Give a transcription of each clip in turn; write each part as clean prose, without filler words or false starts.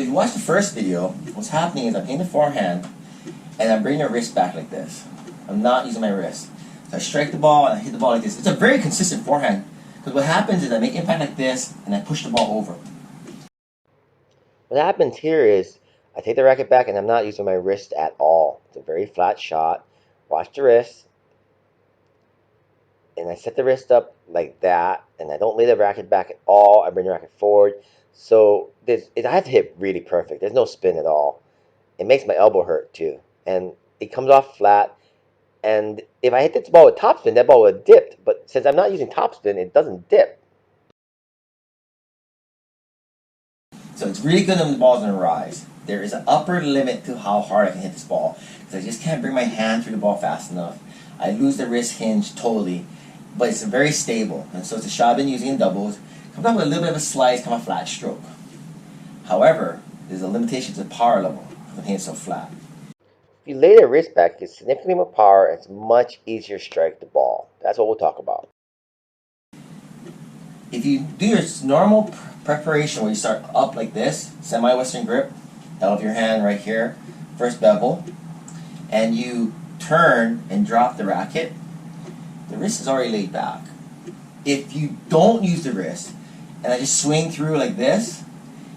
if you watch the first video, what's happening is I'm hitting the forehand and I'm bringing the wrist back like this. I'm not using my wrist. So I strike the ball and I hit the ball like this. It's a very consistent forehand because what happens is I make impact like this and I push the ball over. What happens here is I take the racket back and I'm not using my wrist at all. It's a very flat shot. Watch the wrist. And I set the wrist up like that, and I don't lay the racket back at all. I bring the racket forward. So I have to hit really perfect. There's no spin at all. It makes my elbow hurt too. And it comes off flat. And if I hit this ball with topspin, that ball would have dipped. But since I'm not using topspin, it doesn't dip. So it's really good when the ball's going to rise. There is an upper limit to how hard I can hit this ball because I just can't bring my hand through the ball fast enough. I lose the wrist hinge totally, but it's very stable. And so it's a shot I've been using in doubles. Comes out with a little bit of a slice, come a flat stroke. However, there's a limitation to the power level because I'm hitting so flat. If you lay the wrist back, it's significantly more power, and it's much easier to strike the ball. That's what we'll talk about. If you do your normal preparation where you start up like this, semi-western grip, out of your hand right here, first bevel, and you turn and drop the racket, the wrist is already laid back. If you don't use the wrist, and I just swing through like this,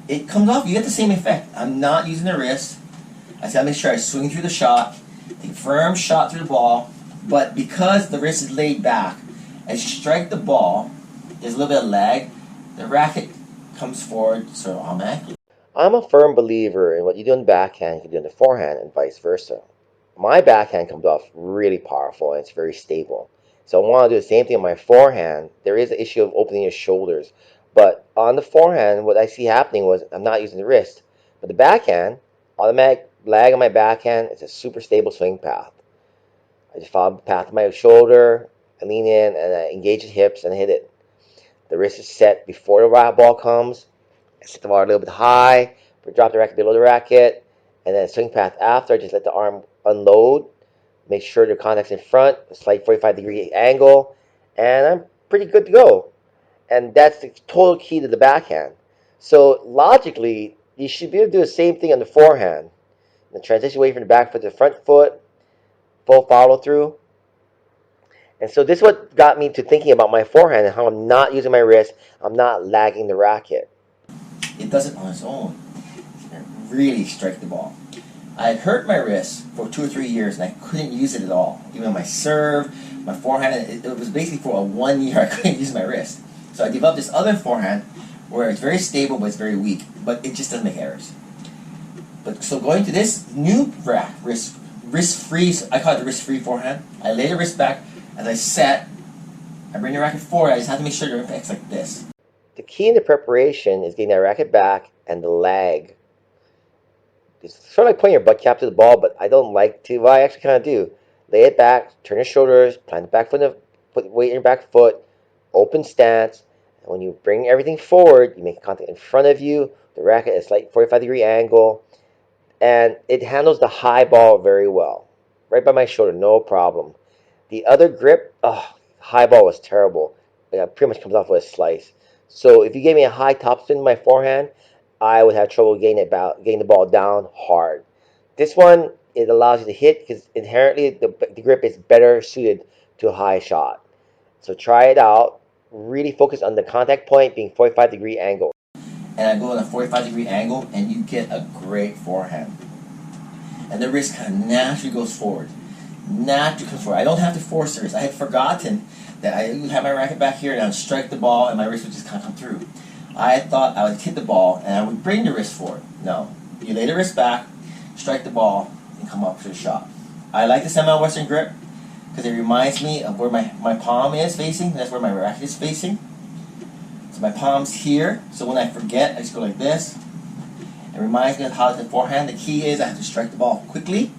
it comes off, you get the same effect. I'm not using the wrist. I gotta make sure I swing through the shot, take a firm shot through the ball, but because the wrist is laid back, as you strike the ball, there's a little bit of lag, the racket comes forward sort of automatically. I'm a firm believer in what you do in the backhand, you can do in the forehand, and vice versa. My backhand comes off really powerful, and it's very stable. So I want to do the same thing on my forehand. There is an issue of opening your shoulders. But on the forehand, what I see happening was I'm not using the wrist. But the backhand, automatic lag on my backhand, it's a super stable swing path. I just follow the path of my shoulder, I lean in, and I engage the hips and hit it. The wrist is set before the ball comes. I set the bar a little bit high, drop the racket below the racket, and then swing path after, I just let the arm unload. Make sure the contact's in front, a slight 45-degree angle, and I'm pretty good to go. And that's the total key to the backhand. So logically, you should be able to do the same thing on the forehand. The transition away from the back foot to the front foot, full follow through. And so this is what got me to thinking about my forehand and how I'm not using my wrist, I'm not lagging the racket. It does it on its own. It really strike the ball. I had hurt my wrist for 2 or 3 years and I couldn't use it at all. Even on my serve, my forehand, it was basically for 1 year I couldn't use my wrist. So I developed this other forehand where it's very stable but it's very weak, but it just doesn't make errors. But so going to this new wrist-free, I call it the wrist-free forehand. I lay the wrist back as I set, I bring the racket forward, I just have to make sure the impact's like this. The key in the preparation is getting that racket back and the lag. It's sort of like putting your butt cap to the ball, but I don't like to. Well, I actually kind of do. Lay it back, turn your shoulders, plant the back foot, put weight in your back foot, open stance. And when you bring everything forward, you make contact in front of you. The racket at a slight 45-degree angle, and it handles the high ball very well. Right by my shoulder, no problem. The other grip, high ball was terrible. It pretty much comes off with a slice. So if you gave me a high topspin in my forehand, I would have trouble getting the ball down hard. This one, it allows you to hit because inherently the grip is better suited to a high shot. So try it out. Really focus on the contact point being 45-degree angle. And I go in a 45-degree angle and you get a great forehand. And the wrist kind of naturally goes forward. Naturally comes forward. I don't have to force the wrist. I had forgotten that I would have my racket back here and I would strike the ball and my wrist would just kind of come through. I thought I would hit the ball and I would bring the wrist forward. No. You lay the wrist back, strike the ball, and come up for the shot. I like the semi-western grip because it reminds me of where my palm is facing. That's where my racket is facing. So my palm's here, so when I forget, I just go like this. It reminds me of how the forehand. The key is I have to strike the ball quickly.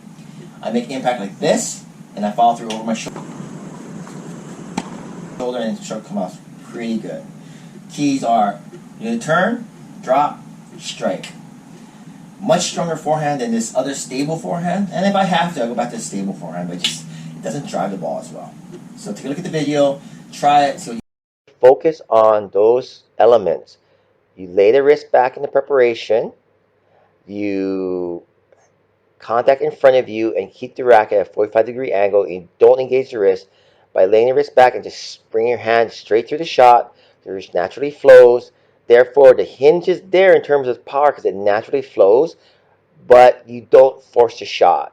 I make impact like this, and I follow through over my shoulder, and the stroke comes off pretty good. Keys are you turn, drop, strike. Much stronger forehand than this other stable forehand. And if I have to, I go back to the stable forehand, but it doesn't drive the ball as well. So take a look at the video, try it, see what you Focus on those elements. You lay the wrist back in the preparation. You contact in front of you and keep the racket at a 45-degree angle, and don't engage the wrist by laying the wrist back and just bring your hand straight through the shot. The wrist naturally flows. Therefore, the hinge is there in terms of power because it naturally flows, but you don't force the shot.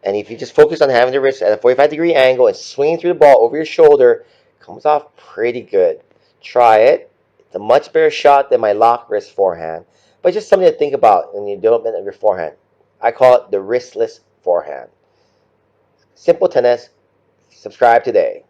And if you just focus on having the wrist at a 45-degree angle and swinging through the ball over your shoulder, it comes off pretty good. Try it. It's a much better shot than my lock wrist forehand, but just something to think about in the development of your forehand. I call it the wristless forehand. Simple tennis. Subscribe today.